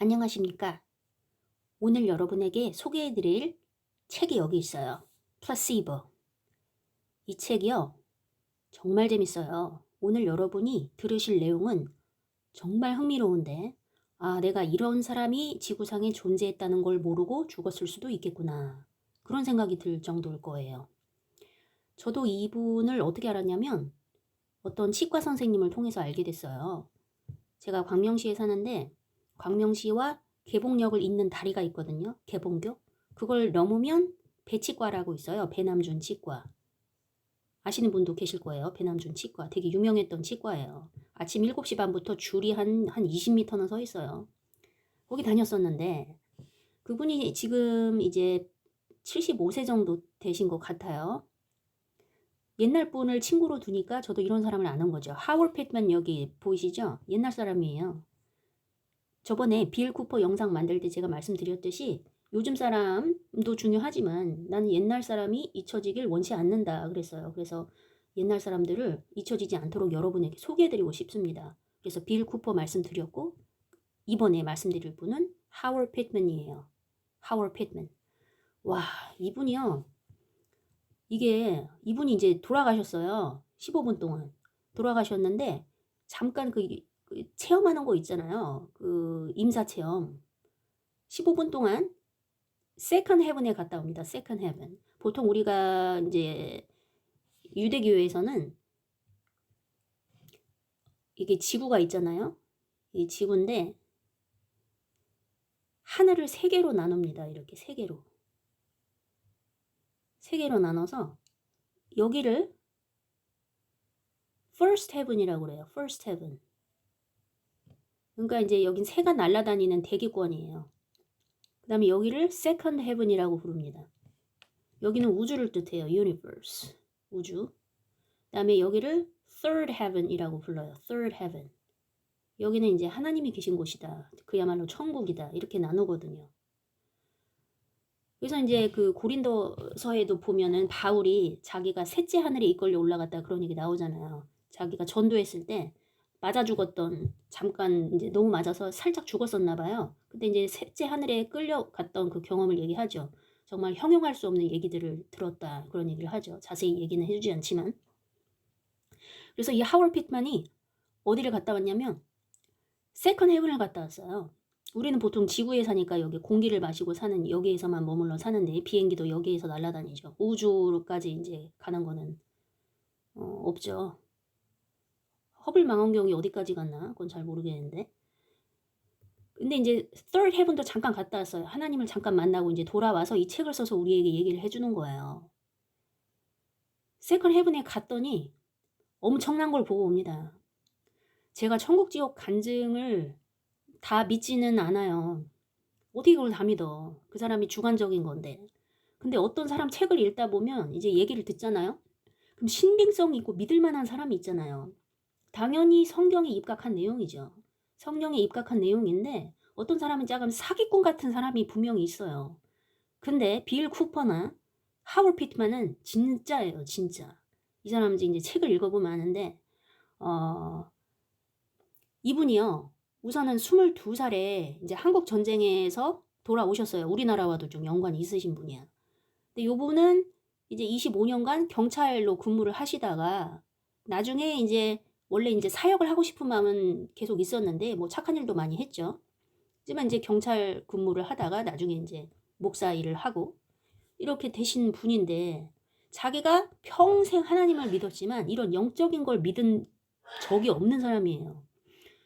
안녕하십니까. 오늘 여러분에게 소개해드릴 책이 여기 있어요. 플라시보. 이 책이요. 정말 재밌어요. 오늘 여러분이 들으실 내용은 정말 흥미로운데, 아, 내가 이런 사람이 지구상에 존재했다는 걸 모르고 죽었을 수도 있겠구나. 그런 생각이 들 정도일 거예요. 저도 이분을 어떻게 알았냐면 어떤 치과 선생님을 통해서 알게 됐어요. 제가 광명시에 사는데 광명시와 계봉역을 잇는 다리가 있거든요. 계봉교. 그걸 넘으면 배치과라고 있어요. 배남준 치과. 아시는 분도 계실 거예요. 배남준 치과. 되게 유명했던 치과예요. 아침 7시 반부터 줄이 한 20m는 서 있어요. 거기 다녔었는데 그분이 지금 이제 75세 정도 되신 것 같아요. 옛날 분을 친구로 두니까 저도 이런 사람을 아는 거죠. 하월 팻만 여기 보이시죠? 옛날 사람이에요. 저번에 빌 쿠퍼 영상 만들 때 제가 말씀드렸듯이 요즘 사람도 중요하지만 나는 옛날 사람이 잊혀지길 원치 않는다 그랬어요. 그래서 옛날 사람들을 잊혀지지 않도록 여러분에게 소개해드리고 싶습니다. 그래서 빌 쿠퍼 말씀드렸고 이번에 말씀드릴 분은 하월 팻맨이에요. 하월 팻맨. 와, 이분이요. 이분이 이제 돌아가셨어요. 15분 동안. 돌아가셨는데 잠깐 그 체험하는 거 있잖아요. 그 임사 체험. 15분 동안 세컨 헤븐에 갔다 옵니다. 세컨 헤븐. 보통 우리가 이제 유대교회에서는 이게 지구가 있잖아요. 이 지구인데 하늘을 세 개로 나눕니다. 이렇게 세 개로. 세 개로 나눠서 여기를 first heaven이라고 그래요. first heaven. 그러니까 이제 여긴 새가 날아다니는 대기권이에요. 그 다음에 여기를 second heaven이라고 부릅니다. 여기는 우주를 뜻해요. universe. 우주. 그 다음에 여기를 third heaven이라고 불러요. third heaven. 여기는 이제 하나님이 계신 곳이다. 그야말로 천국이다. 이렇게 나누거든요. 그래서 이제 그 고린도서에도 보면은 바울이 자기가 셋째 하늘에 이끌려 올라갔다 그런 얘기 나오잖아요. 자기가 전도했을 때 맞아 죽었던, 잠깐 이제 너무 맞아서 살짝 죽었었나 봐요. 근데 이제 셋째 하늘에 끌려갔던 그 경험을 얘기하죠. 정말 형용할 수 없는 얘기들을 들었다 그런 얘기를 하죠. 자세히 얘기는 해주지 않지만. 그래서 이 하월 핏만이 어디를 갔다 왔냐면 세컨 헤븐을 갔다 왔어요. 우리는 보통 지구에 사니까 여기 공기를 마시고 사는 여기에서만 머물러 사는데 비행기도 여기에서 날아다니죠. 우주로까지 이제 가는 거는 없죠. 허블 망원경이 어디까지 갔나? 그건 잘 모르겠는데. 근데 이제 third heaven도 잠깐 갔다 왔어요. 하나님을 잠깐 만나고 이제 돌아와서 이 책을 써서 우리에게 얘기를 해주는 거예요. second heaven에 갔더니 엄청난 걸 보고 옵니다. 제가 천국 지옥 간증을 다 믿지는 않아요. 어떻게 그걸 다 믿어? 그 사람이 주관적인 건데. 근데 어떤 사람 책을 읽다 보면 이제 얘기를 듣잖아요. 그럼 신빙성 있고 믿을 만한 사람이 있잖아요. 당연히 성경에 입각한 내용이죠. 성경에 입각한 내용인데 어떤 사람은 조금 사기꾼 같은 사람이 분명히 있어요. 근데 빌 쿠퍼나 하월 피트만은 진짜예요. 진짜. 이 사람은 이제 책을 읽어보면 아는데 이분이요. 우선은 22살에 이제 한국 전쟁에서 돌아오셨어요. 우리나라와도 좀 연관이 있으신 분이야. 근데 요분은 이제 25년간 경찰로 근무를 하시다가 나중에 이제 원래 이제 사역을 하고 싶은 마음은 계속 있었는데 뭐 착한 일도 많이 했죠. 하지만 이제 경찰 근무를 하다가 나중에 이제 목사 일을 하고 이렇게 되신 분인데 자기가 평생 하나님을 믿었지만 이런 영적인 걸 믿은 적이 없는 사람이에요.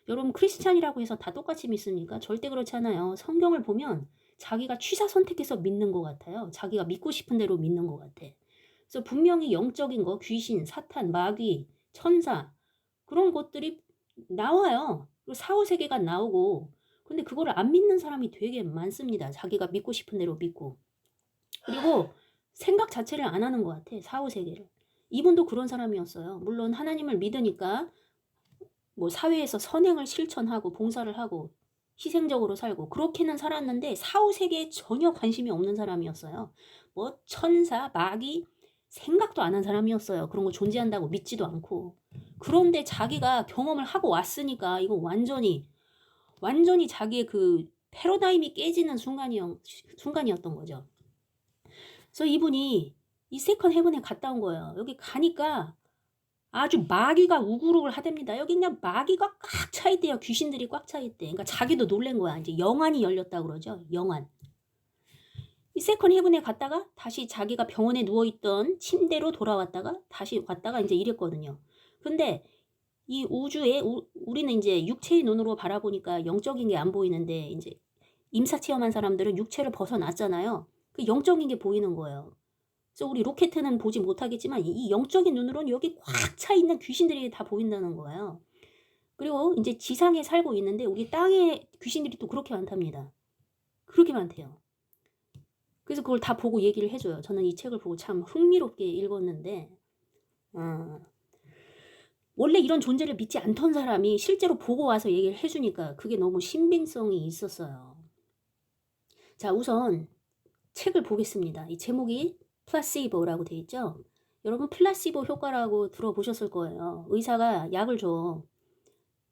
여러분 크리스찬이라고 해서 다 똑같이 믿습니까? 절대 그렇지 않아요. 성경을 보면 자기가 취사 선택해서 믿는 것 같아요. 자기가 믿고 싶은 대로 믿는 것 같아. 그래서 분명히 영적인 거, 귀신, 사탄, 마귀, 천사 그런 것들이 나와요. 그리고 사후세계가 나오고 근데 그거를 안 믿는 사람이 되게 많습니다. 자기가 믿고 싶은 대로 믿고. 그리고 생각 자체를 안 하는 것 같아. 사후세계를. 이분도 그런 사람이었어요. 물론 하나님을 믿으니까 뭐 사회에서 선행을 실천하고 봉사를 하고 희생적으로 살고 그렇게는 살았는데 사후세계에 전혀 관심이 없는 사람이었어요. 뭐 천사, 마귀 생각도 안 한 사람이었어요. 그런 거 존재한다고 믿지도 않고. 그런데 자기가 경험을 하고 왔으니까 이거 완전히 자기의 그 패러다임이 깨지는 순간이었던 거죠. 그래서 이분이 이 세컨 헤븐에 갔다 온 거예요. 여기 가니까 아주 마귀가 우글우글 하답니다. 여기 그냥 마귀가 꽉 차 있대요. 귀신들이 꽉 차 있대. 그러니까 자기도 놀란 거야. 이제 영안이 열렸다고 그러죠. 영안. 이 세컨 헤븐에 갔다가 다시 자기가 병원에 누워있던 침대로 돌아왔다가 다시 왔다가 이제 이랬거든요. 근데 이 우주에 우리는 이제 육체의 눈으로 바라보니까 영적인 게 안 보이는데 이제 임사 체험한 사람들은 육체를 벗어났잖아요. 그 영적인 게 보이는 거예요. 그래서 우리 로켓은 보지 못하겠지만 이 영적인 눈으로는 여기 꽉 차 있는 귀신들이 다 보인다는 거예요. 그리고 이제 지상에 살고 있는데 우리 땅에 귀신들이 또 그렇게 많답니다. 그렇게 많대요. 그래서 그걸 다 보고 얘기를 해줘요. 저는 이 책을 보고 참 흥미롭게 읽었는데 원래 이런 존재를 믿지 않던 사람이 실제로 보고 와서 얘기를 해주니까 그게 너무 신빙성이 있었어요. 자, 우선 책을 보겠습니다. 이 제목이 플라시보라고 돼 있죠. 여러분 플라시보 효과라고 들어보셨을 거예요. 의사가 약을 줘.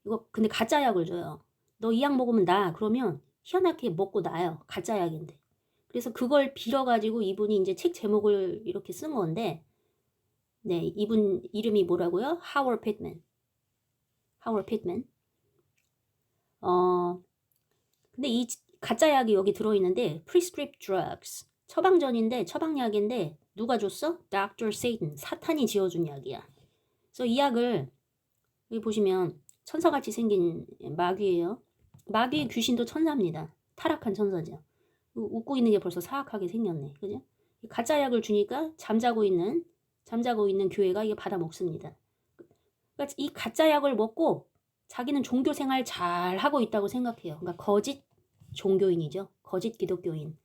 이거 근데 가짜 약을 줘요. 너 이 약 먹으면 나. 그러면 희한하게 먹고 나요. 가짜 약인데. 그래서 그걸 빌어가지고 이분이 이제 책 제목을 이렇게 쓴 건데, 네, 이분 이름이 뭐라고요? 하워 핏맨. 하워 핏맨. 근데 이 가짜 약이 여기 들어있는데 prescript drugs. 처방전인데 처방약인데 누가 줬어? Dr. Satan. 사탄이 지어준 약이야. 그래서 이 약을 여기 보시면 천사같이 생긴 마귀예요. 마귀의 귀신도 천사입니다. 타락한 천사죠. 웃고 있는 게 벌써 사악하게 생겼네. 그죠? 가짜 약을 주니까 잠자고 있는 교회가 이게 받아 먹습니다. 그러니까 이 가짜 약을 먹고 자기는 종교 생활 잘 하고 있다고 생각해요. 그러니까 거짓 종교인이죠. 거짓 기독교인.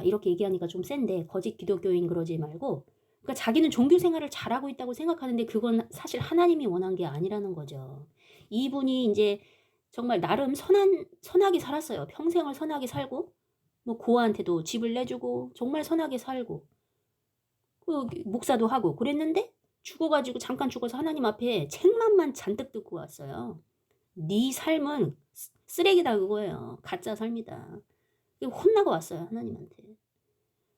이렇게 얘기하니까 좀 센데 거짓 기독교인 그러지 말고 그러니까 자기는 종교 생활을 잘하고 있다고 생각하는데 그건 사실 하나님이 원한 게 아니라는 거죠. 이분이 이제 정말 나름 선하게 살았어요. 평생을 선하게 살고 뭐 고아한테도 집을 내주고 정말 선하게 살고 목사도 하고 그랬는데 죽어가지고 잠깐 죽어서 하나님 앞에 책만만 잔뜩 듣고 왔어요. 네 삶은 쓰레기다 그거예요. 가짜 삶이다. 혼나고 왔어요. 하나님한테.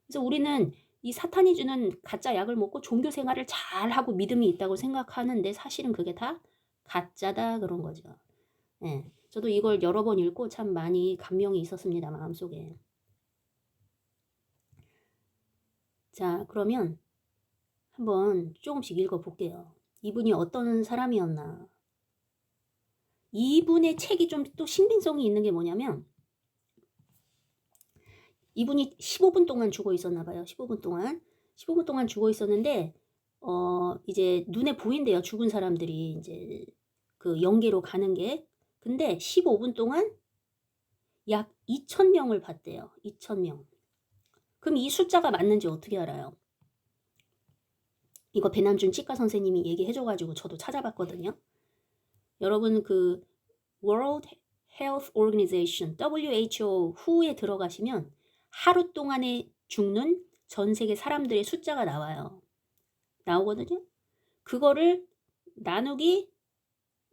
그래서 우리는 이 사탄이 주는 가짜 약을 먹고 종교 생활을 잘하고 믿음이 있다고 생각하는데 사실은 그게 다 가짜다 그런 거죠. 네, 저도 이걸 여러 번 읽고 참 많이 감명이 있었습니다. 마음속에. 자, 그러면 한번 조금씩 읽어볼게요. 이분이 어떤 사람이었나. 이분의 책이 좀 또 신빙성이 있는 게 뭐냐면 이분이 15분 동안 죽어 있었나 봐요. 15분 동안 죽어 있었는데 이제 눈에 보인대요. 죽은 사람들이 이제 그 영계로 가는 게. 근데 15분 동안 약 2,000명을 봤대요. 2,000명. 그럼 이 숫자가 맞는지 어떻게 알아요? 이거 배남준 치과 선생님이 얘기해줘가지고 저도 찾아봤거든요. 여러분 그 World Health Organization WHO WHO에 들어가시면 하루 동안에 죽는 전 세계 사람들의 숫자가 나오거든요. 그거를 나누기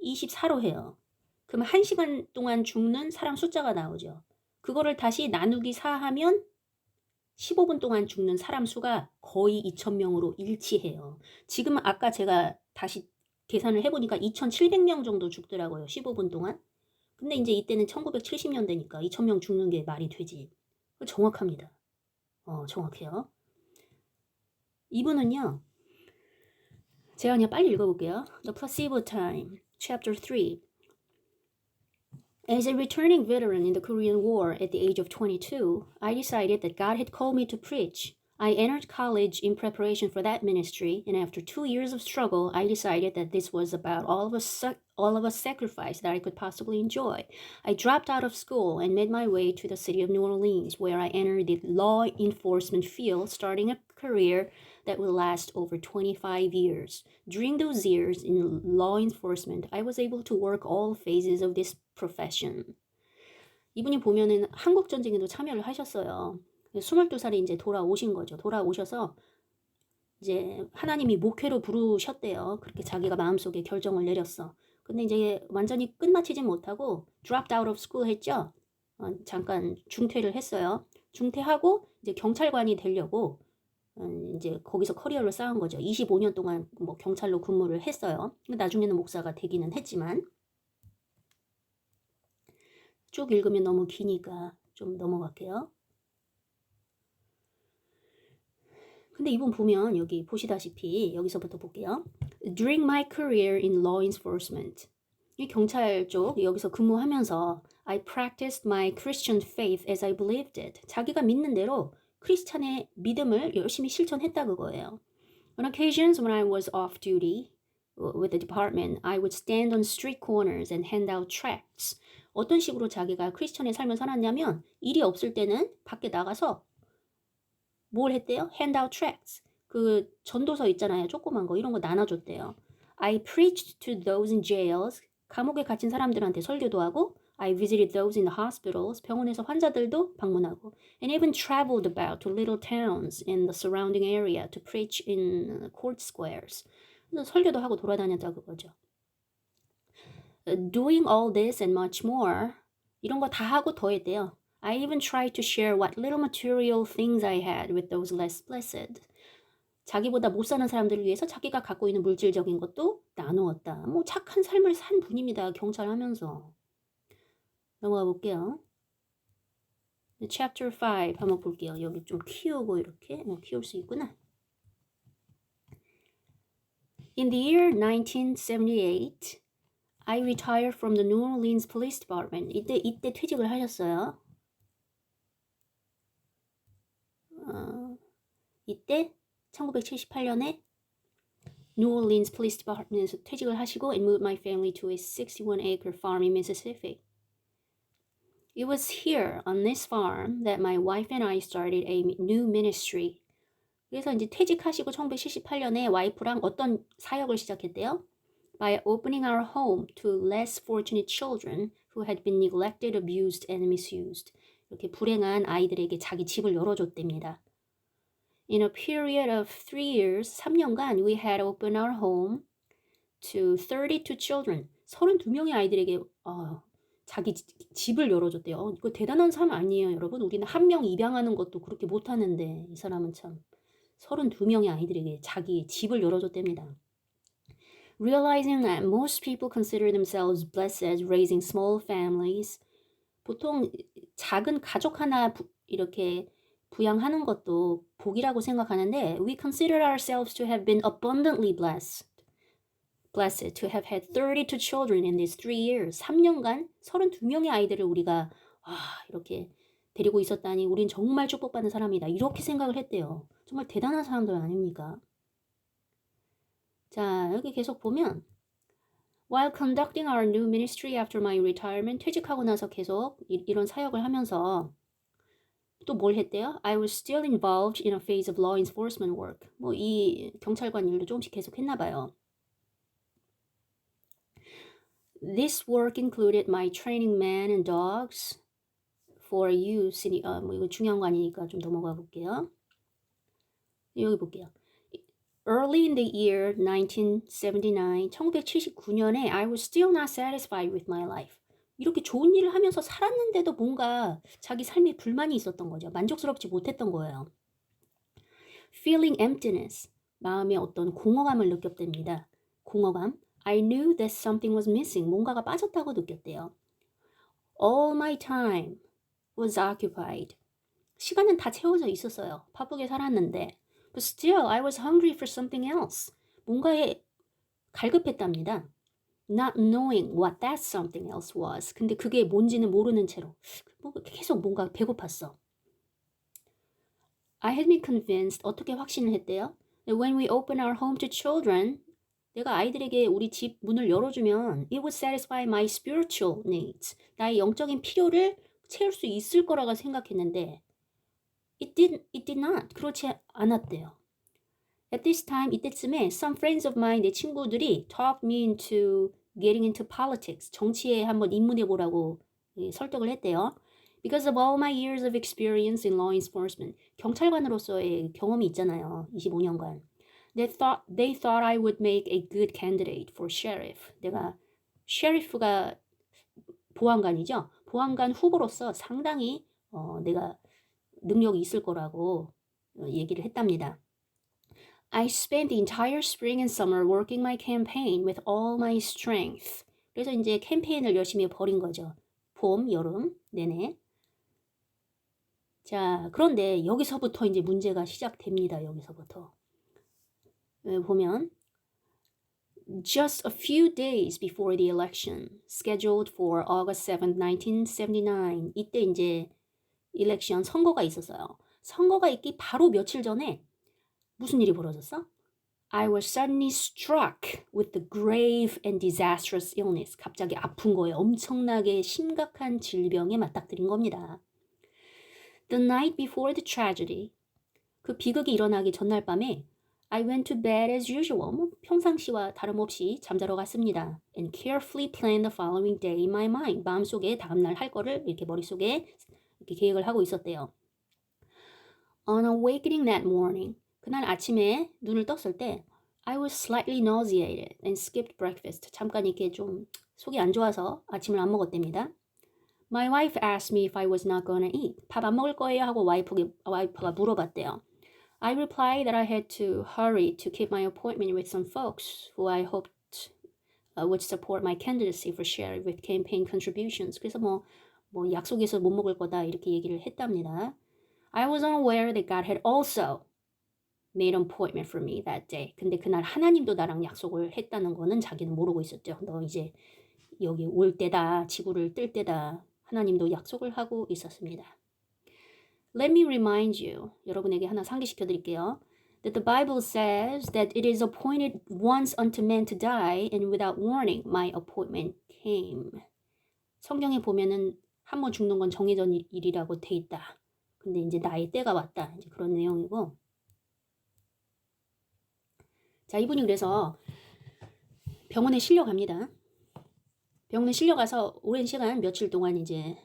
24로 해요. 그럼 1시간 동안 죽는 사람 숫자가 나오죠. 그거를 다시 나누기 4 하면 15분 동안 죽는 사람 수가 거의 2,000명으로 일치해요. 지금 아까 제가 다시 계산을 해보니까 2,700명 정도 죽더라고요. 15분 동안. 근데 이제 이때는 1970년대니까 2,000명 죽는 게 말이 되지. 정확합니다. 정확해요. 이분은요. 제가 그냥 빨리 읽어볼게요. The Placebo Time, Chapter 3. As a returning veteran in the Korean War at the age of 22, I decided that God had called me to preach. I entered college in preparation for that ministry, and after 2 years of struggle, I decided that this was about all of a sacrifice that I could possibly enjoy. I dropped out of school and made my way to the city of New Orleans, where I entered the law enforcement field, starting a career that will last over 25 years. During those years in law enforcement, I was able to work all phases of this profession. 이분이 보면은 한국 전쟁에도 참여를 하셨어요. 22살에 이제 돌아오신 거죠. 돌아오셔서 이제 하나님이 목회로 부르셨대요. 그렇게 자기가 마음속에 결정을 내렸어. 근데 이제 완전히 끝마치진 못하고 dropped out of school 했죠. 잠깐 중퇴를 했어요. 중퇴하고 이제 경찰관이 되려고 이제 거기서 커리어를 쌓은 거죠. 25년 동안 뭐 경찰로 근무를 했어요. 나중에는 목사가 되기는 했지만 쭉 읽으면 너무 기니까 좀 넘어갈게요. 근데 이분 보면 여기 보시다시피 여기서부터 볼게요. During my career in law enforcement, 이 경찰 쪽 여기서 근무하면서 I practiced my Christian faith as I believed it. 자기가 믿는 대로 크리스찬의 믿음을 열심히 실천했다 그거예요. On occasions when I was off duty with the department, I would stand on street corners and hand out tracts. 어떤 식으로 자기가 크리스천의 삶을 살았냐면 일이 없을 때는 밖에 나가서 뭘 했대요? hand out tracts. 그 전도서 있잖아요. 조그만 거 이런 거 나눠줬대요. I preached to those in jails. 감옥에 갇힌 사람들한테 설교도 하고 I visited those in the hospitals. 병원에서 환자들도 방문하고 and even traveled about to little towns in the surrounding area to preach in court squares. 그래서 설교도 하고 돌아다녔다 그거죠. Doing all this and much more. 이런 거 다 하고 더 했대요. I even tried to share what little material things I had with those less blessed. 자기보다 못 사는 사람들을 위해서 자기가 갖고 있는 물질적인 것도 나누었다. 뭐 착한 삶을 산 분입니다. 경찰하면서. 넘어가 볼게요. Chapter 5 한번 볼게요. 여기 좀 키우고 이렇게 키울 수 있구나. In the year 1978, I retired from the New Orleans Police Department. 이때 퇴직을 하셨어요. 이때 1978년에 New Orleans Police Department에서 퇴직을 하시고 and moved my family to a 61-acre farm in Mississippi. It was here on this farm that my wife and I started a new ministry. 그래서 이제 퇴직하시고 1978년에 와이프랑 어떤 사역을 시작했대요? By opening our home to less fortunate children who had been neglected, abused, and misused. 이렇게 불행한 아이들에게 자기 집을 열어줬답니다. In a period of 3 years, 3년간 we had opened our home to 32 children. 32명의 아이들에게 자기 집을 열어줬대요. 이거 대단한 삶 아니에요, 여러분? 우리는 한 명 입양하는 것도 그렇게 못하는데 이 사람은 참 32명의 아이들에게 자기 집을 열어줬답니다. Realizing that most people consider themselves blessed as raising small families. 보통 작은 가족 하나 이렇게 부양하는 것도 복이라고 생각하는데 we consider ourselves to have been abundantly blessed to have had 32 children in these 3 years. 3년간 32명의 아이들을 우리가 이렇게 데리고 있었다니 우린 정말 축복받는 사람이다. 이렇게 생각을 했대요. 정말 대단한 사람들 아닙니까? 자, 여기 계속 보면 While conducting our new ministry after my retirement, 퇴직하고 나서 계속 이런 사역을 하면서 또 뭘 했대요? I was still involved in a phase of law enforcement work. 뭐 이 경찰관 일도 조금씩 계속 했나 봐요. This work included my training men and dogs for use in, 뭐 이거 중요한 거 아니니까 좀 넘어가 볼게요. 여기 볼게요. Early in the year 1979, 1979년에 I was still not satisfied with my life. 이렇게 좋은 일을 하면서 살았는데도 뭔가 자기 삶에 불만이 있었던 거죠. 만족스럽지 못했던 거예요. Feeling emptiness, 마음에 어떤 공허감을 느꼈답니다. 공허감. I knew that something was missing. 뭔가가 빠졌다고 느꼈대요. All my time was occupied. 시간은 다 채워져 있었어요. 바쁘게 살았는데. But still, I was hungry for something else. 뭔가에 갈급했답니다. Not knowing what that something else was. 근데 그게 뭔지는 모르는 채로 계속 뭔가 배고팠어. I had been convinced, 어떻게 확신을 했대요? That when we open our home to children, 내가 아이들에게 우리 집 문을 열어주면 it would satisfy my spiritual needs. 나의 영적인 필요를 채울 수 있을 거라고 생각했는데 It did not. 그렇지 않았대요. At this time, 이때쯤에 some friends of mine, 내 친구들이 talked me into getting into politics. 정치에 한번 입문해보라고 설득을 했대요. Because of all my years of experience in law enforcement. 경찰관으로서의 경험이 있잖아요. 25년간. They thought I would make a good candidate for sheriff. 내가 셰리프가 보안관이죠. 보안관 후보로서 상당히 내가 능력이 있을 거라고 얘기를 했답니다. I spent the entire spring and summer working my campaign with all my strength. 그래서 이제 캠페인을 열심히 벌인 거죠. 봄, 여름 내내. 자, 그런데 여기서부터 이제 문제가 시작됩니다. 여기서부터. 보면 Just a few days before the election, scheduled for August 7, 1979. 이때 이제 일렉션 선거가 있었어요. 선거가 있기 바로 며칠 전에 무슨 일이 벌어졌어? I was suddenly struck with the grave and disastrous illness. 갑자기 아픈 거에 엄청나게 심각한 질병에 맞닥뜨린 겁니다. The night before the tragedy. 그 비극이 일어나기 전날 밤에 I went to bed as usual. 평상시와 다름없이 잠자러 갔습니다. And carefully planned the following day in my mind. 마음속에 다음날 할 거를 이렇게 머릿속에 이렇게 계획을 하고 있었대요. On awakening that morning. 그날 아침에 눈을 떴을 때 I was slightly nauseated and skipped breakfast. 잠깐 이렇게 좀 속이 안 좋아서 아침을 안 먹었답니다. My wife asked me if I was not gonna eat. 밥 안 먹을 거예요? 하고 와이프가 물어봤대요. I replied that I had to hurry to keep my appointment with some folks who I hoped would support my candidacy for share with campaign contributions. 그래서 뭐 약속해서 못 먹을 거다 이렇게 얘기를 했답니다. I was unaware that God had also made an appointment for me that day. 근데 그날 하나님도 나랑 약속을 했다는 거는 자기는 모르고 있었죠. 너 이제 여기 올 때다, 지구를 뜰 때다. 하나님도 약속을 하고 있었습니다. Let me remind you, 여러분에게 하나 상기시켜 드릴게요. That the Bible says that it is appointed once unto man to die, and without warning my appointment came. 성경에 보면은 한 번 죽는 건 정해진 일이라고 돼 있다. 근데 이제 나의 때가 왔다. 이제 그런 내용이고. 자, 이분이 그래서 병원에 실려갑니다. 병원에 실려가서 오랜 시간 며칠 동안 이제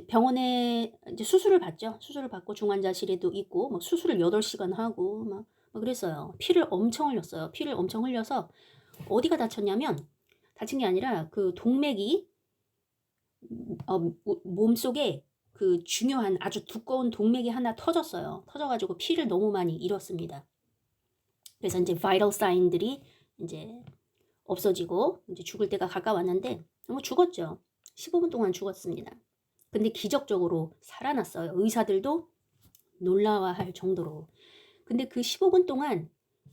병원에 이제 수술을 받죠. 수술을 받고 중환자실에도 있고 뭐 수술을 8시간 하고 막 그랬어요. 피를 엄청 흘렸어요. 피를 엄청 흘려서 어디가 다쳤냐면 다친 게 아니라 그 동맥이 몸속에 그 중요한 아주 두꺼운 동맥이 하나 터졌어요. 터져가지고 피를 너무 많이 잃었습니다. 그래서 이제 vital sign들이 이제 없어지고 이제 죽을 때가 가까웠는데 뭐 죽었죠. 15분 동안 죽었습니다. 근데 기적적으로 살아났어요. 의사들도 놀라워할 정도로. 근데 그 15분 동안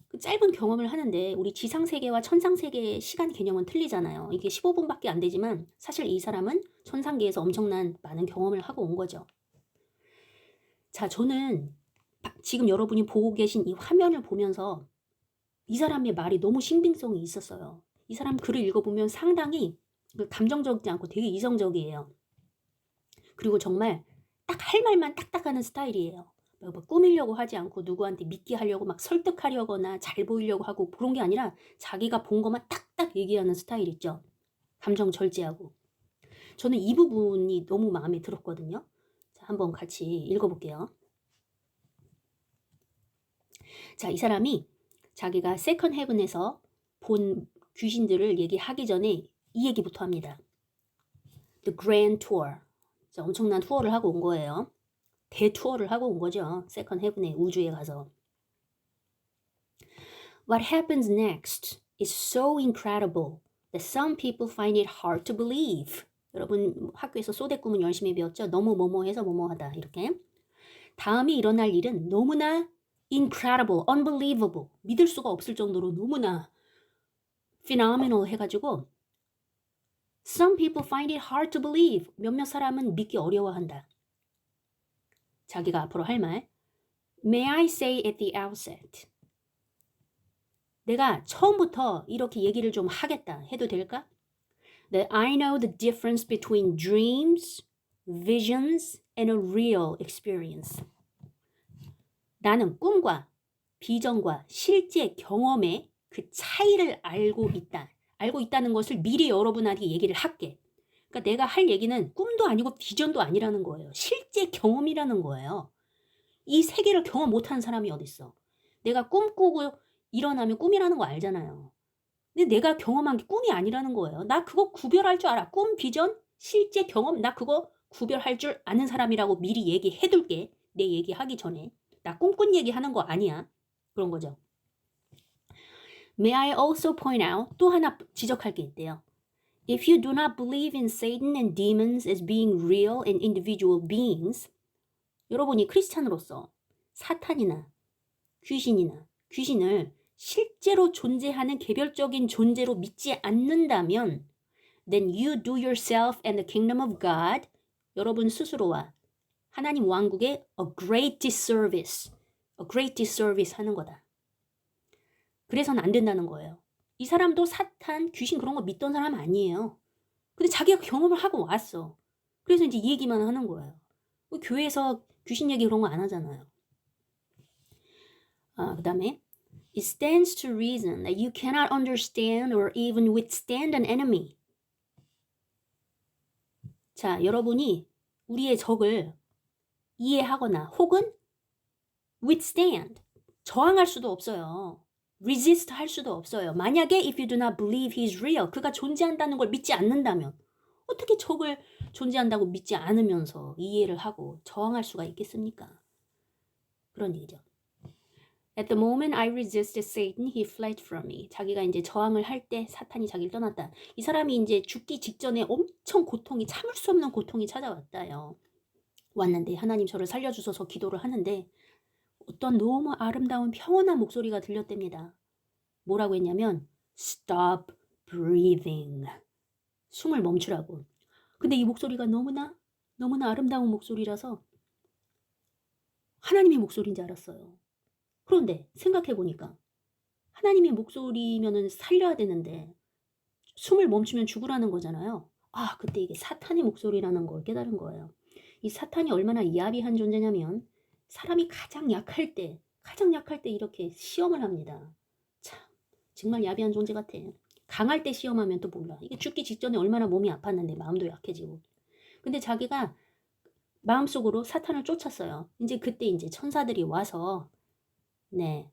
그 짧은 경험을 하는데 우리 지상세계와 천상세계의 시간 개념은 틀리잖아요. 이게 15분밖에 안 되지만 사실 이 사람은 천상계에서 엄청난 많은 경험을 하고 온 거죠. 자, 저는 지금 여러분이 보고 계신 이 화면을 보면서 이 사람의 말이 너무 신빙성이 있었어요. 이 사람 글을 읽어보면 상당히 감정적이지 않고 되게 이성적이에요. 그리고 정말 딱 할 말만 딱딱 하는 스타일이에요. 뭐 꾸미려고 하지 않고 누구한테 믿게 하려고 막 설득하려거나 잘 보이려고 하고 그런 게 아니라 자기가 본 것만 딱딱 얘기하는 스타일 있죠. 감정 절제하고. 저는 이 부분이 너무 마음에 들었거든요. 자, 한번 같이 읽어볼게요. 자, 이 사람이 자기가 세컨 헤븐에서 본 귀신들을 얘기하기 전에 이 얘기부터 합니다. The Grand Tour. 자, 엄청난 투어를 하고 온 거예요. 대투어를 하고 온 거죠. 세컨 헤븐에 우주에 가서. What happens next is so incredible that some people find it hard to believe. 여러분 학교에서 소대 꿈은 열심히 배웠죠? 너무 뭐뭐해서 뭐뭐하다 이렇게. 다음이 일어날 일은 너무나 incredible, unbelievable, 믿을 수가 없을 정도로 너무나 phenomenal 해가지고 Some people find it hard to believe. 몇몇 사람은 믿기 어려워한다. 자기가 앞으로 할 말. May I say at the outset. 내가 처음부터 이렇게 얘기를 좀 하겠다 해도 될까? That I know the difference between dreams, visions, and a real experience. 나는 꿈과 비전과 실제 경험의 그 차이를 알고 있다. 알고 있다는 것을 미리 여러분한테 얘기를 할게. 그러니까 내가 할 얘기는 꿈도 아니고 비전도 아니라는 거예요. 실제 경험이라는 거예요. 이 세계를 경험 못하는 사람이 어딨어. 내가 꿈꾸고 일어나면 꿈이라는 거 알잖아요. 근데 내가 경험한 게 꿈이 아니라는 거예요. 나 그거 구별할 줄 알아. 꿈, 비전, 실제 경험 나 그거 구별할 줄 아는 사람이라고 미리 얘기해 둘게. 내 얘기하기 전에. 나 꿈꾼 얘기하는 거 아니야. 그런 거죠. May I also point out 또 하나 지적할 게 있대요. If you do not believe in Satan and demons as being real and individual beings, 여러분이 크리스찬으로서 사탄이나 귀신을 실제로 존재하는 개별적인 존재로 믿지 않는다면 then you do yourself and the kingdom of God, 여러분 스스로와 하나님 왕국에 a great disservice 하는 거다. 그래서는 안 된다는 거예요. 이 사람도 사탄, 귀신 그런 거 믿던 사람 아니에요. 근데 자기가 경험을 하고 왔어. 그래서 이제 이 얘기만 하는 거예요. 교회에서 귀신 얘기 그런 거 안 하잖아요. 그 다음에 It stands to reason that you cannot understand or even withstand an enemy. 자, 여러분이 우리의 적을 이해하거나 혹은 withstand, 저항할 수도 없어요. resist 할 수도 없어요. 만약에 if you do not believe he is real, 그가 존재한다는 걸 믿지 않는다면 어떻게 적을 존재한다고 믿지 않으면서 이해를 하고 저항할 수가 있겠습니까? 그런 얘기죠. At the moment I resisted Satan, he fled from me. 자기가 이제 저항을 할 때 사탄이 자기를 떠났다. 이 사람이 이제 죽기 직전에 엄청 고통이 참을 수 없는 고통이 찾아왔다요. 왔는데 하나님 저를 살려주셔서 기도를 하는데 어떤 너무 아름다운 평온한 목소리가 들렸답니다. 뭐라고 했냐면 Stop breathing. 숨을 멈추라고. 근데 이 목소리가 너무나 아름다운 목소리라서 하나님의 목소리인 줄 알았어요. 그런데 생각해보니까 하나님의 목소리면은 살려야 되는데 숨을 멈추면 죽으라는 거잖아요. 그때 이게 사탄의 목소리라는 걸 깨달은 거예요. 이 사탄이 얼마나 야비한 존재냐면 사람이 가장 약할 때 이렇게 시험을 합니다. 참 정말 야비한 존재 같아. 강할 때 시험하면 또 몰라. 이게 죽기 직전에 얼마나 몸이 아팠는데 마음도 약해지고. 근데 자기가 마음속으로 사탄을 쫓았어요. 이제 그때 이제 천사들이 와서 네,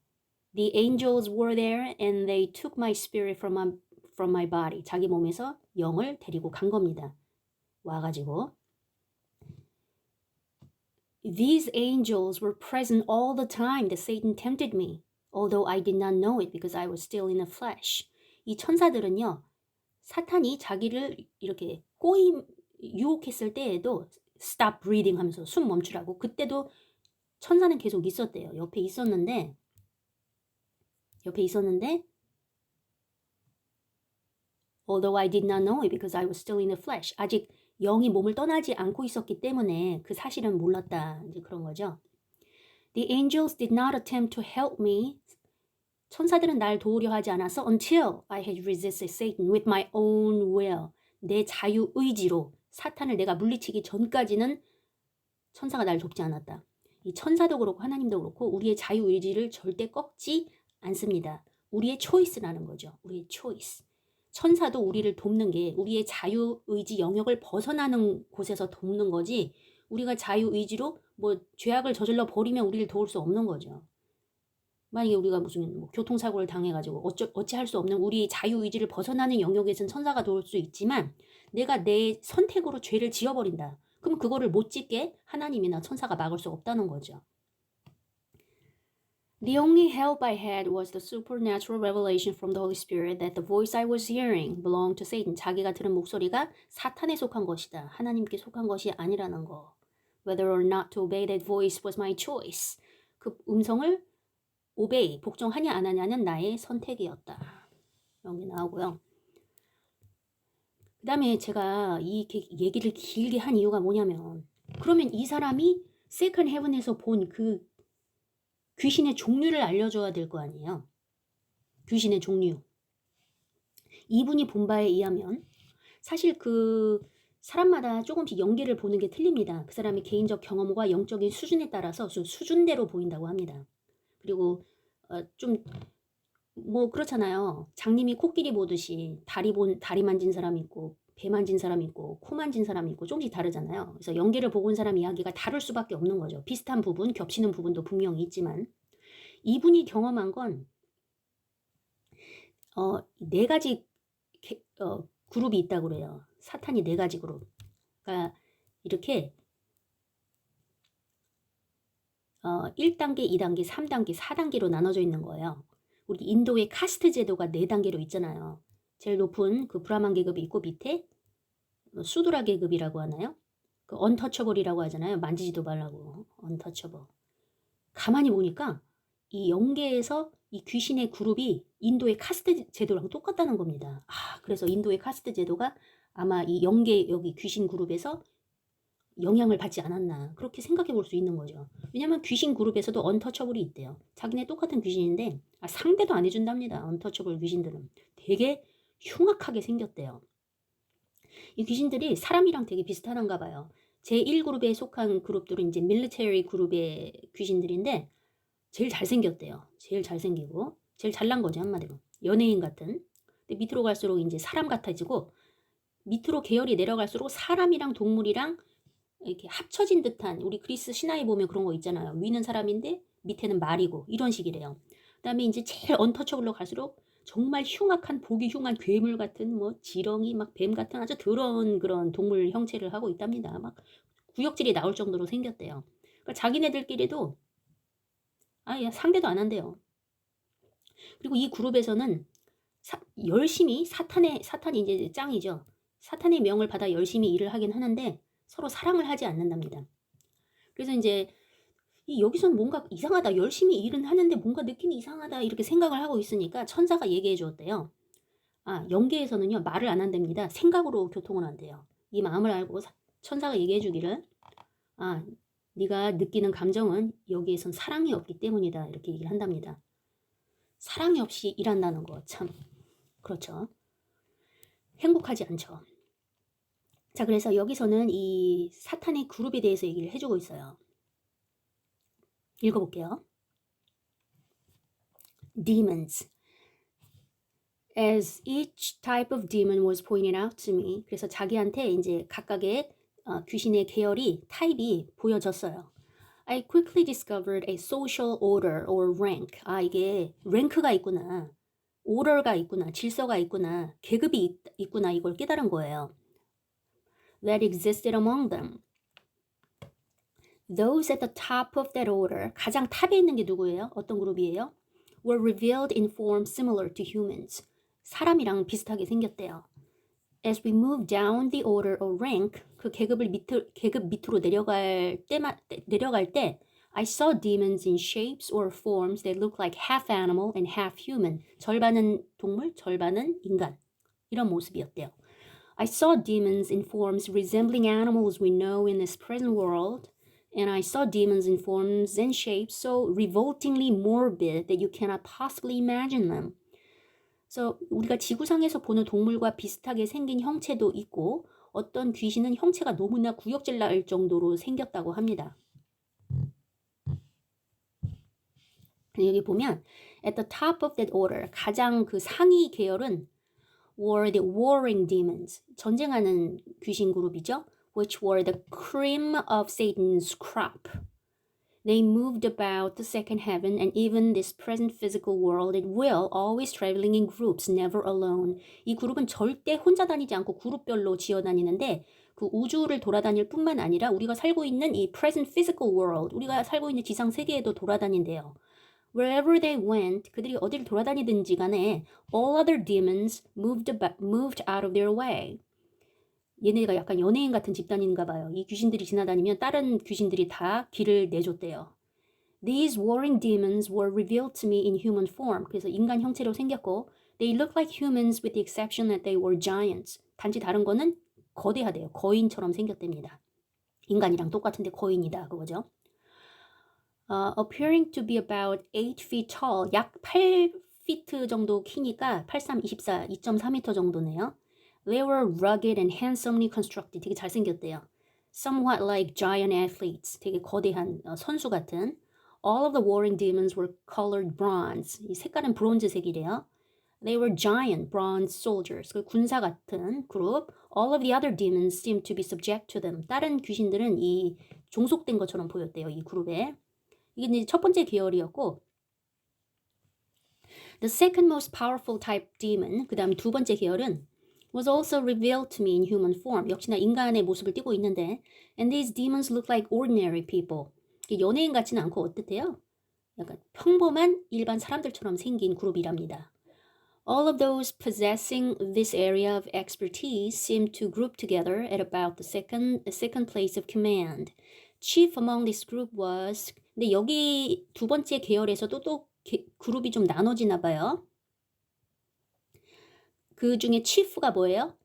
the angels were there and they took my spirit from my body. 자기 몸에서 영을 데리고 간 겁니다. 와가지고 These angels were present all the time that Satan tempted me, although I did not know it because I was still in the flesh. 이 천사들은요, 사탄이 자기를 이렇게 유혹했을 때에도 stop breathing 하면서 숨 멈추라고 그때도 천사는 계속 있었대요. 옆에 있었는데 although I did not know it because I was still in the flesh. 아직 영이 몸을 떠나지 않고 있었기 때문에 그 사실은 몰랐다. 이제 그런 거죠. The angels did not attempt to help me. 천사들은 날 도우려 하지 않았어 until I had resisted Satan with my own will. 내 자유 의지로 사탄을 내가 물리치기 전까지는 천사가 날 돕지 않았다. 이 천사도 그렇고 하나님도 그렇고 우리의 자유 의지를 절대 꺾지 않습니다. 우리의 초이스라는 거죠. 우리의 초이스. 천사도 우리를 돕는 게 우리의 자유의지 영역을 벗어나는 곳에서 돕는 거지 우리가 자유의지로 뭐 죄악을 저질러 버리면 우리를 도울 수 없는 거죠. 만약에 우리가 무슨 뭐 교통사고를 당해가지고 어찌할 수 없는 우리 자유의지를 벗어나는 영역에서는 천사가 도울 수 있지만 내가 내 선택으로 죄를 지어버린다. 그럼 그거를 못 짓게 하나님이나 천사가 막을 수 없다는 거죠. The only help I had was the supernatural revelation from the Holy Spirit that the voice I was hearing belonged to Satan. 자기가 들은 목소리가 사탄에 속한 것이다. 하나님께 속한 것이 아니라는 거. Whether or not to obey that voice was my choice. 그 음성을 obey, 복종하냐 안 하냐는 나의 선택이었다. 이런 게 나오고요. 그 다음에 제가 이 얘기를 길게 한 이유가 뭐냐면 그러면 이 사람이 세컨 헤븐에서 본 그 귀신의 종류를 알려줘야 될 거 아니에요. 귀신의 종류. 이분이 본 바에 의하면 사실 그 사람마다 조금씩 연계를 보는 게 틀립니다. 그 사람의 개인적 경험과 영적인 수준에 따라서 수준대로 보인다고 합니다. 그리고 좀 뭐 그렇잖아요. 장님이 코끼리 보듯이 다리 만진 사람 있고 배 만진 사람 있고 코 만진 사람 있고 조금씩 다르잖아요. 그래서 연계를 보고 온 사람 이야기가 다를 수밖에 없는 거죠. 비슷한 부분, 겹치는 부분도 분명히 있지만 이분이 경험한 건 네 가지 그룹이 있다고 그래요. 사탄이 네 가지 그룹. 그러니까 이렇게 1단계, 2단계, 3단계, 4단계로 나눠져 있는 거예요. 우리 인도의 카스트 제도가 4단계로 있잖아요. 제일 높은 그 브라만 계급이 있고 밑에 수드라 계급이라고 하나요? 그 언터처블이라고 하잖아요. 만지지도 말라고. 언터처블. 가만히 보니까 이 영계에서 이 귀신의 그룹이 인도의 카스트 제도랑 똑같다는 겁니다. 그래서 인도의 카스트 제도가 아마 이 영계 여기 귀신 그룹에서 영향을 받지 않았나 그렇게 생각해 볼 수 있는 거죠. 왜냐면 귀신 그룹에서도 언터처블이 있대요. 자기네 똑같은 귀신인데 상대도 안 해준답니다. 언터처블 귀신들은 되게 흉악하게 생겼대요. 이 귀신들이 사람이랑 되게 비슷하단가 봐요. 제1그룹에 속한 그룹들은 이제 밀리터리 그룹의 귀신들인데 제일 잘생겼대요. 제일 잘생기고 제일 잘난 거죠, 한마디로. 연예인 같은. 근데 밑으로 갈수록 이제 사람 같아지고 밑으로 계열이 내려갈수록 사람이랑 동물이랑 이렇게 합쳐진 듯한, 우리 그리스 신화에 보면 그런 거 있잖아요. 위는 사람인데 밑에는 말이고 이런 식이래요. 그다음에 이제 제일 언터처블로 갈수록 정말 흉악한, 보기 흉한 괴물 같은 뭐 지렁이 막 뱀 같은 아주 더러운 그런 동물 형체를 하고 있답니다. 막 구역질이 나올 정도로 생겼대요. 그러니까 자기네들끼리도 상대도 안 한대요. 그리고 이 그룹에서는 열심히 사탄이 이제 짱이죠. 사탄의 명을 받아 열심히 일을 하긴 하는데 서로 사랑을 하지 않는답니다. 그래서 이제 여기서는 뭔가 이상하다. 열심히 일은 하는데 뭔가 느낌이 이상하다. 이렇게 생각을 하고 있으니까 천사가 얘기해 주었대요. 영계에서는요, 말을 안 한답니다. 생각으로 교통을 한대요. 이 마음을 알고 천사가 얘기해 주기를, 네가 느끼는 감정은 여기에선 사랑이 없기 때문이다. 이렇게 얘기를 한답니다. 사랑이 없이 일한다는 거 참 그렇죠. 행복하지 않죠. 자, 그래서 여기서는 이 사탄의 그룹에 대해서 얘기를 해주고 있어요. 읽어볼게요. Demons. As each type of demon was pointed out to me. 그래서 자기한테 이제 각각의 귀신의 계열이, 타입이 보여졌어요. I quickly discovered a social order or rank. 이게 랭크가 있구나. order가 있구나. 질서가 있구나. 계급이 있구나. 이걸 깨달은 거예요. That existed among them. Those at the top of that order, 가장 탑에 있는 게 누구예요? 어떤 그룹이에요? Were revealed in form similar to humans. 사람이랑 비슷하게 생겼대요. As we move down the order or rank, 그 계급 밑으로 내려갈 때 I saw demons in shapes or forms that look like half animal and half human. 절반은 동물, 절반은 인간. 이런 모습이었대요. I saw demons in forms resembling animals we know in this present world. And I saw demons in forms and shapes so revoltingly morbid that you cannot possibly imagine them. 그래서 우리가 지구상에서 보는 동물과 비슷하게 생긴 형체도 있고 어떤 귀신은 형체가 너무나 구역질 날 정도로 생겼다고 합니다. 여기 보면 at the top of that order, 가장 그 상위 계열은 were the warring demons, 전쟁하는 귀신 그룹이죠. Which were the cream of Satan's crop. They moved about the second heaven and even this present physical world at will, always traveling in groups, never alone. 이 그룹은 절대 혼자 다니지 않고 그룹별로 지어 다니는데 그 우주를 돌아다닐 뿐만 아니라 우리가 살고 있는 이 present physical world, 우리가 살고 있는 지상 세계에도 돌아다닌대요. Wherever they went, 그들이 어디를 돌아다니든지 간에 all other demons moved out of their way. 얘네가 약간 연예인 같은 집단인가 봐요. 이 귀신들이 지나다니면 다른 귀신들이 다 길을 내줬대요. These warring demons were revealed to me in human form. 그래서 인간 형체로 생겼고 They looked like humans with the exception that they were giants. 단지 다른 거는 거대하대요. 거인처럼 생겼답니다. 인간이랑 똑같은데 거인이다 그거죠. Appearing to be about 8 feet tall. 약 8피트 정도 키니까 83, 24, 2.4m 정도네요. They were rugged and handsomely constructed. 되게 잘생겼대요. Somewhat like giant athletes. 되게 거대한 선수 같은. All of the warring demons were colored bronze. 이 색깔은 브론즈색이래요. They were giant bronze soldiers. 그 군사 같은 그룹. All of the other demons seemed to be subject to them. 다른 귀신들은 이 종속된 것처럼 보였대요. 이 그룹에. 이게 이제 첫 번째 계열이었고 The second most powerful type demon, 그 다음 두 번째 계열은 was also revealed to me in human form. 역시나 인간의 모습을 띠고 있는데 and these demons look like ordinary people. 연예인 같지는 않고 어떻대요? 약간 평범한 일반 사람들처럼 생긴 그룹이랍니다. All of those possessing this area of expertise seem to group together at about the second place of command. Chief among this group was 근데 여기 두 번째 계열에서도 또 그룹이 좀 나눠지나 봐요. 그 중에 chief가 뭐예요?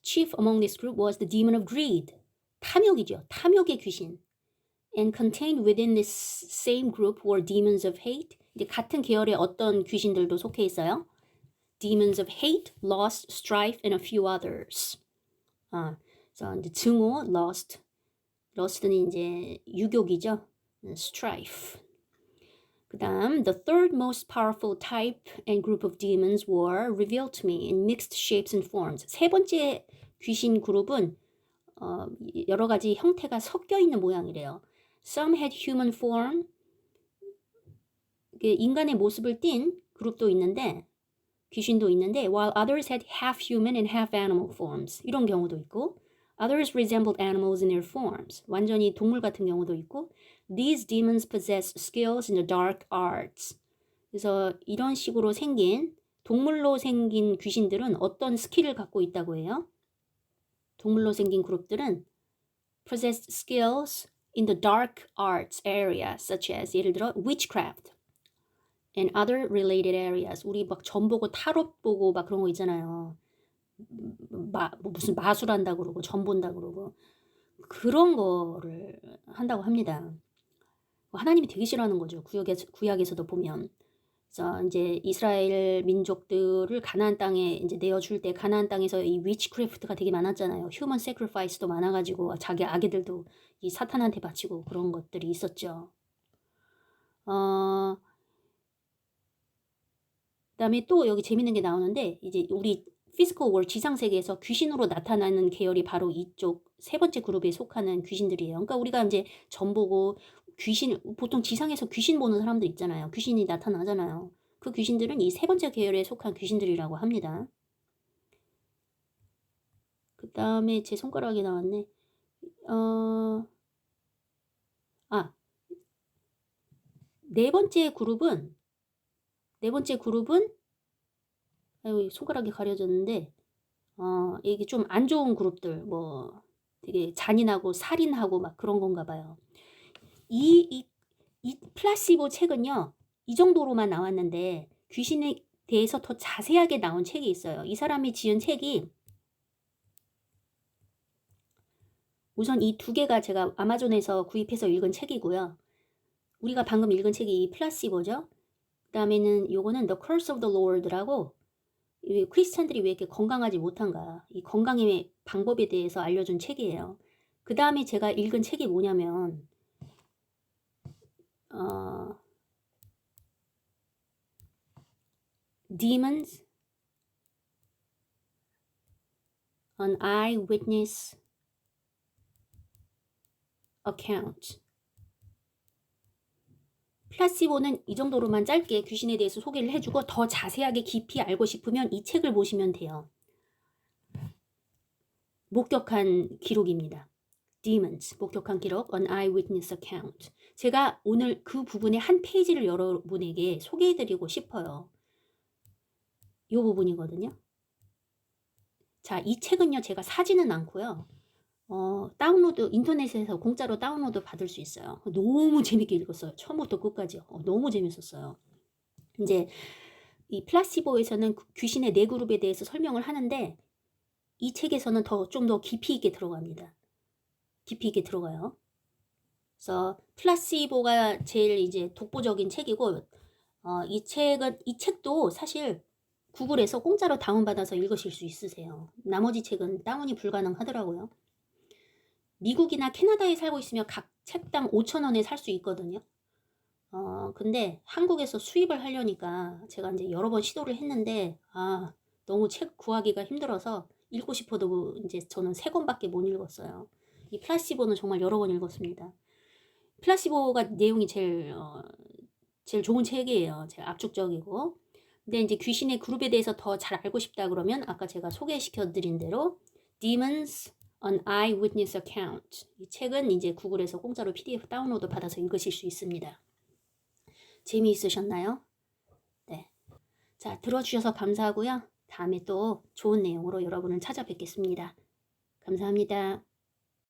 Chief among this group was the demon of greed. 탐욕이죠. 탐욕의 귀신. And contained within this same group were demons of hate. 이제 같은 계열의 어떤 귀신들도 속해 있어요. Demons of hate, lust, strife, and a few others. 그래서 이제 증오, lust는 이제 유욕이죠. strife. 그다음, the third most powerful type and group of demons were revealed to me in mixed shapes and forms. 세 번째 귀신 그룹은 여러 가지 형태가 섞여 있는 모양이래요. Some had human form. 인간의 모습을 띤 그룹도 있는데 귀신도 있는데 while others had half human and half animal forms. 이런 경우도 있고 others resembled animals in their forms. 완전히 동물 같은 경우도 있고 these demons possess skills in the dark arts. 그래서 이런 식으로 생긴 동물로 생긴 귀신들은 어떤 스킬을 갖고 있다고 해요? 동물로 생긴 그룹들은 possess skills in the dark arts area such as 예를 들어 witchcraft and other related areas. 우리 막 점 보고 타로 보고 막 그런 거 있잖아요. 무슨 마술한다고 그러고 점 본다고 그러고 그런 거를 한다고 합니다. 하나님이 되게 싫어하는 거죠. 구약에서도 보면. 그래서 이제 이스라엘 민족들을 가나안 땅에 이제 내어줄 때 가나안 땅에서 이 위치크래프트가 되게 많았잖아요. 휴먼 세크리파이스도 많아가지고 자기 아기들도 이 사탄한테 바치고 그런 것들이 있었죠. 그다음에 또 여기 재밌는 게 나오는데 이제 우리 피지컬 월 지상 세계에서 귀신으로 나타나는 계열이 바로 이쪽 세 번째 그룹에 속하는 귀신들이에요. 그러니까 우리가 이제 점 보고 귀신 보통 지상에서 귀신 보는 사람들 있잖아요. 귀신이 나타나잖아요. 그 귀신들은 이 세 번째 계열에 속한 귀신들이라고 합니다. 그다음에 제 손가락이 나왔네. 네 번째 그룹은 아유, 손가락이 가려졌는데 이게 좀 안 좋은 그룹들 뭐 되게 잔인하고 살인하고 막 그런 건가 봐요. 이 플라시보 책은요. 이 정도로만 나왔는데 귀신에 대해서 더 자세하게 나온 책이 있어요. 이 사람이 지은 책이 우선 이 두 개가 제가 아마존에서 구입해서 읽은 책이고요. 우리가 방금 읽은 책이 이 플라시보죠. 그 다음에는 요거는 The Curse of the Lord라고 크리스찬들이 왜 이렇게 건강하지 못한가 이 건강의 방법에 대해서 알려준 책이에요. 그 다음에 제가 읽은 책이 뭐냐면 Demons, an Eyewitness Account. 플라시보는 이 정도로만 짧게 귀신에 대해서 소개를 해주고 더 자세하게 깊이 알고 싶으면 이 책을 보시면 돼요. 목격한 기록입니다. Demons, 목격한 기록, an eyewitness account. 제가 오늘 그 부분의 한 페이지를 여러분에게 소개해드리고 싶어요. 이 부분이거든요. 자, 이 책은요, 제가 사지는 않고요. 다운로드, 인터넷에서 공짜로 다운로드 받을 수 있어요. 너무 재밌게 읽었어요. 처음부터 끝까지요. 너무 재밌었어요. 이제 이 플라시보에서는 귀신의 네 그룹에 대해서 설명을 하는데 이 책에서는 좀 더 깊이 있게 들어갑니다. 깊이 있게 들어가요. 그래서 플라시보가 제일 이제 독보적인 책이고 이 책도 사실 구글에서 공짜로 다운받아서 읽으실 수 있으세요. 나머지 책은 다운이 불가능하더라고요. 미국이나 캐나다에 살고 있으면 각 책당 5,000원에 살 수 있거든요. 근데 한국에서 수입을 하려니까 제가 이제 여러 번 시도를 했는데 너무 책 구하기가 힘들어서 읽고 싶어도 이제 저는 3권밖에 못 읽었어요. 이 플라시보는 정말 여러 번 읽었습니다. 플라시보가 내용이 제일 좋은 책이에요. 제일 압축적이고 근데 이제 귀신의 그룹에 대해서 더 잘 알고 싶다 그러면 아까 제가 소개시켜 드린 대로 Demons An Eyewitness Account 이 책은 이제 구글에서 공짜로 PDF 다운로드 받아서 읽으실 수 있습니다. 재미있으셨나요? 네. 자, 들어주셔서 감사하고요. 다음에 또 좋은 내용으로 여러분을 찾아뵙겠습니다. 감사합니다.